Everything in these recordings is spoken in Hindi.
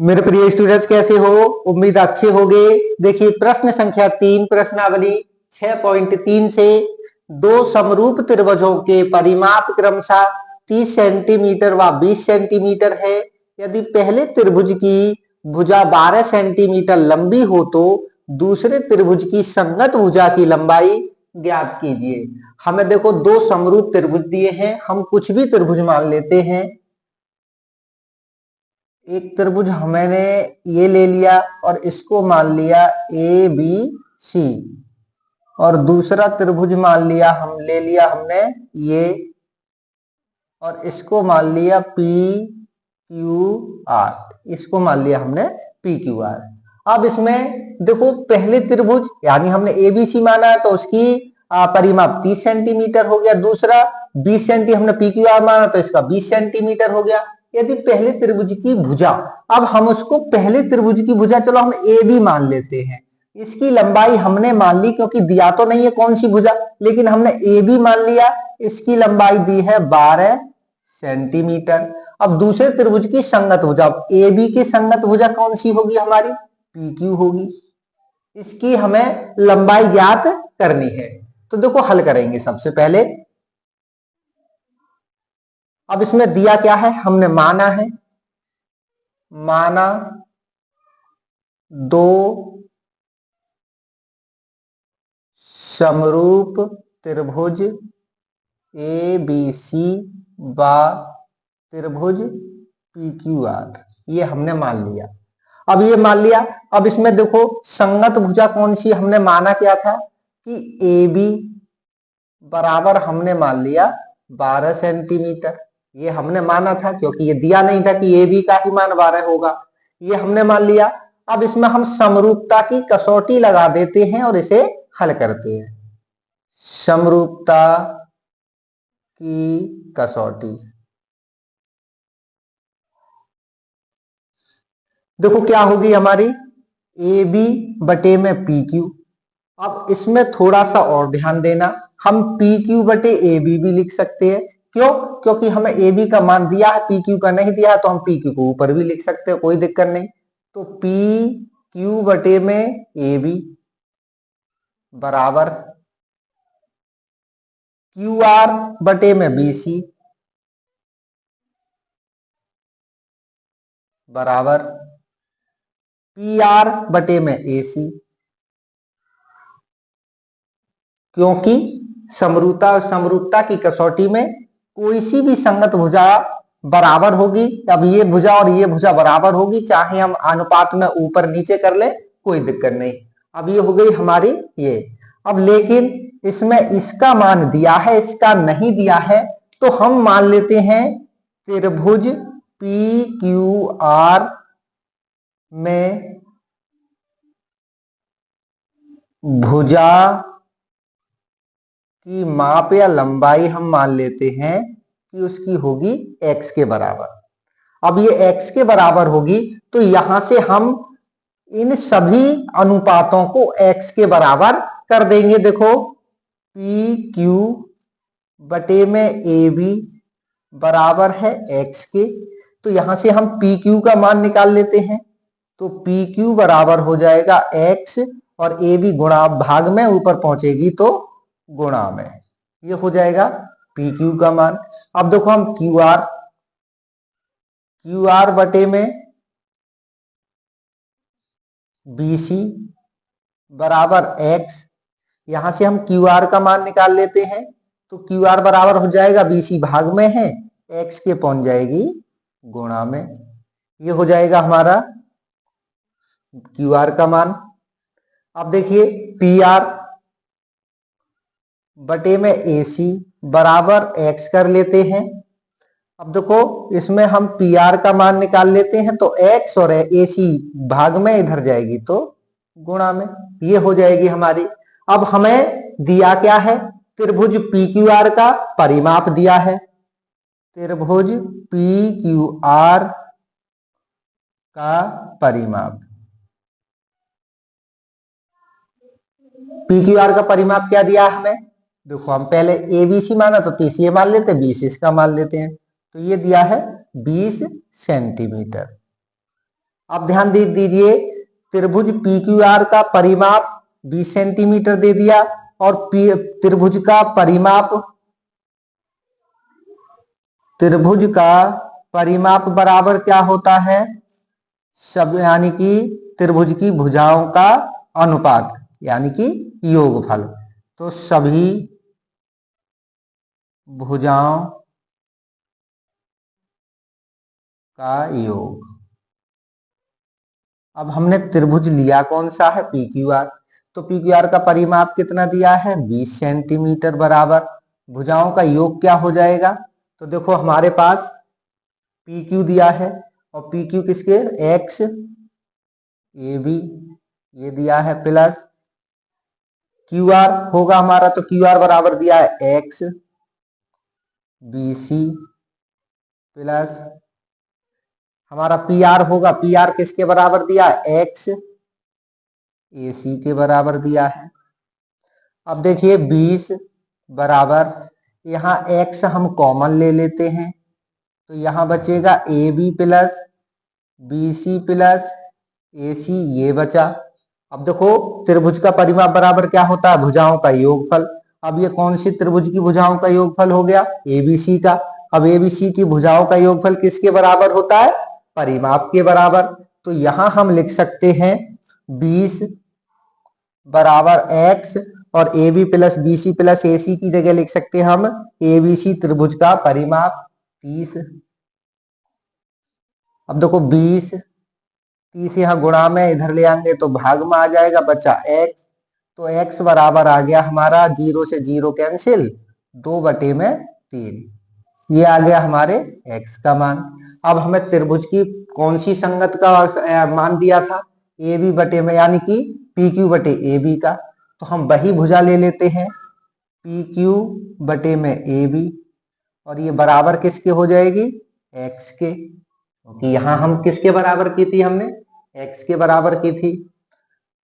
मेरे प्रिय स्टूडेंट्स, कैसे हो? उम्मीद अच्छे होंगे। देखिए प्रश्न संख्या 3, प्रश्नावली 6.3 से दो समरूप त्रिभुजों के परिमाप क्रमशः 30 सेंटीमीटर व 20 सेंटीमीटर है। यदि पहले त्रिभुज की भुजा 12 सेंटीमीटर लंबी हो तो दूसरे त्रिभुज की संगत भुजा की लंबाई ज्ञात कीजिए। हमें देखो दो समरूप त्रिभुज दिए हैं, हम कुछ भी त्रिभुज मान लेते हैं। एक त्रिभुज मैंने ये ले लिया और इसको मान लिया ए बी सी, और दूसरा त्रिभुज मान लिया हमने ये, और इसको मान लिया पी क्यू आर, इसको मान लिया हमने पी क्यू आर। अब इसमें देखो पहले त्रिभुज यानी हमने ए बी सी माना तो उसकी परिमाप 30 सेंटीमीटर हो गया, दूसरा 20 सेंटी हमने पी क्यू आर माना तो इसका 20 सेंटीमीटर हो गया। यदि पहले त्रिभुज की भुजा, अब हम उसको पहले त्रिभुज की भुजा चलो हम ए बी मान लेते हैं, इसकी लंबाई हमने मान ली क्योंकि दिया तो नहीं है कौन सी भुजा, लेकिन हमने ए बी मान लिया, इसकी लंबाई दी है 12 सेंटीमीटर। अब दूसरे त्रिभुज की संगत भुजा, ए बी की संगत भुजा कौन सी होगी? हमारी पी क्यू होगी। इसकी हमें लंबाई ज्ञात करनी है, तो देखो हल करेंगे सबसे पहले। अब इसमें दिया क्या है? हमने माना दो समरूप त्रिभुज ए बी सी व त्रिभुज पी क्यू आर, ये हमने मान लिया। अब ये मान लिया, अब इसमें देखो संगत भुजा कौन सी हमने माना क्या था कि ए बी बराबर हमने मान लिया 12 सेंटीमीटर, ये हमने माना था क्योंकि ये दिया नहीं था कि ए बी का ही मान 12 होगा, ये हमने मान लिया। अब इसमें हम समरूपता की कसौटी लगा देते हैं और इसे हल करते हैं। समरूपता की कसौटी, देखो क्या होगी हमारी ए बी बटे में पी क्यू। अब इसमें थोड़ा सा और ध्यान देना, हम पी क्यू बटे ए बी भी लिख सकते हैं। क्यों? क्योंकि हमें ए बी का मान दिया है, पी क्यू का नहीं दिया है, तो हम पी क्यू को ऊपर भी लिख सकते हैं, कोई दिक्कत नहीं। तो पी क्यू बटे में ए बी बराबर क्यू आर बटे में बी सी बराबर पी आर बटे में ए सी। क्योंकि समरूपता की कसौटी में कोई सी भी संगत भुजा बराबर होगी। अब ये भुजा और ये भुजा बराबर होगी, चाहे हम अनुपात में ऊपर नीचे कर ले, कोई दिक्कत नहीं। अब ये हो गई हमारी ये। अब लेकिन इसमें इसका मान दिया है, इसका नहीं दिया है, तो हम मान लेते हैं त्रिभुज पी क्यू आर में भुजा की माप या लंबाई हम मान लेते हैं कि उसकी होगी x के बराबर। अब ये x के बराबर होगी तो यहां से हम इन सभी अनुपातों को x के बराबर कर देंगे। देखो पी क्यू बटे में ए बी बराबर है x के, तो यहां से हम पी क्यू का मान निकाल लेते हैं। तो पी क्यू बराबर हो जाएगा x और ए बी गुणा भाग में ऊपर पहुंचेगी तो गुणा में, ये हो जाएगा पी क्यू का मान। अब देखो हम क्यू आर बटे में बी सी बराबर x, यहां से हम क्यू आर का मान निकाल लेते हैं। तो क्यू आर बराबर हो जाएगा बी सी भाग में है, x के पहुंच जाएगी गुणा में, ये हो जाएगा हमारा क्यू आर का मान। अब देखिए पी आर बटे में ए सी बराबर x कर लेते हैं। अब देखो इसमें हम पी आर का मान निकाल लेते हैं, तो x और ए सी भाग में इधर जाएगी तो गुणा में, ये हो जाएगी हमारी। अब हमें दिया क्या है? त्रिभुज पी क्यू आर का परिमाप दिया है। त्रिभुज पी क्यू आर का परिमाप, पी क्यू आर का परिमाप क्या दिया है हमें? देखो हम पहले ए बी सी माना तो 30 ये मान लेते हैं, 20 इसका मान लेते हैं, तो ये दिया है 20 सेंटीमीटर। अब ध्यान दे दीजिए, त्रिभुज पी क्यू आर का परिमाप 20 सेंटीमीटर दे दिया और त्रिभुज का परिमाप बराबर क्या होता है, सब यानी कि त्रिभुज की भुजाओं का अनुपात यानी कि योगफल। तो सभी भुजाओं का योग। अब हमने त्रिभुज लिया कौन सा है, पी क्यू आर। तो पी क्यू आर का परिमाप कितना दिया है, 20 सेंटीमीटर बराबर भुजाओं का योग क्या हो जाएगा। तो देखो हमारे पास पी क्यू दिया है और पी क्यू किसके, एक्स ए बी ये दिया है, प्लस क्यू आर होगा हमारा। तो क्यू आर बराबर दिया है एक्स बी सी प्लस हमारा पी आर होगा, पी आर किसके बराबर दिया है, एक्स ए सी के बराबर दिया है। अब देखिए 20 बराबर, यहाँ x हम कॉमन ले लेते हैं तो यहाँ बचेगा A B plus B C plus A C, ये बचा। अब देखो त्रिभुज का परिमाप बराबर क्या होता है, भुजाओं का योगफल। अब ये कौन सी त्रिभुज की भुजाओं का योगफल हो गया, एबीसी का। अब एबीसी की भुजाओं का योगफल किसके बराबर होता है, परिमाप के बराबर। तो यहां हम लिख सकते हैं 20 बराबर x और A B plus B C plus A C की जगह लिख सकते हैं हम एबीसी त्रिभुज का परिमाप 30। अब देखो 30 यहाँ गुणा में इधर ले आएंगे तो भाग में आ जाएगा, बचा x। तो x बराबर आ गया हमारा 0 से 0 कैंसिल, 2/3 ये आ गया हमारे x का मान। अब हमें त्रिभुज की कौन सी संगत का मान दिया था, ए बी बटे में यानी कि पी क्यू बटे ए बी का। तो हम वही भुजा ले लेते हैं पी क्यू बटे में ए बी और ये बराबर किसके हो जाएगी, x के, क्योंकि यहां हम किसके बराबर की थी, हमने x के बराबर की थी।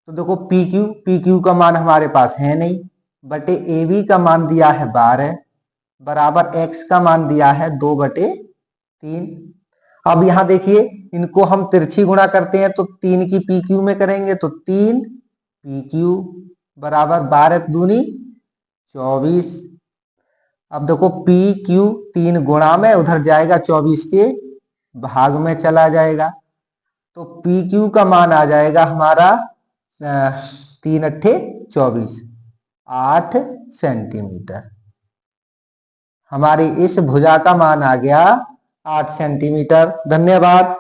तो देखो पी क्यू का मान हमारे पास है नहीं, बटे ए बी का मान दिया है 12 बराबर x का मान दिया है 2/3। अब यहां देखिए इनको हम तिरछी गुणा करते हैं तो 3 की पी क्यू में करेंगे तो 3 पी क्यू बराबर 12 दूनी 24। अब देखो पी क्यू 3 गुणा में उधर जाएगा 24 के भाग में चला जाएगा। तो पी क्यू का मान आ जाएगा हमारा 3 अट्ठे 24, 8 सेंटीमीटर। हमारी इस भुजा का मान आ गया 8 सेंटीमीटर। धन्यवाद।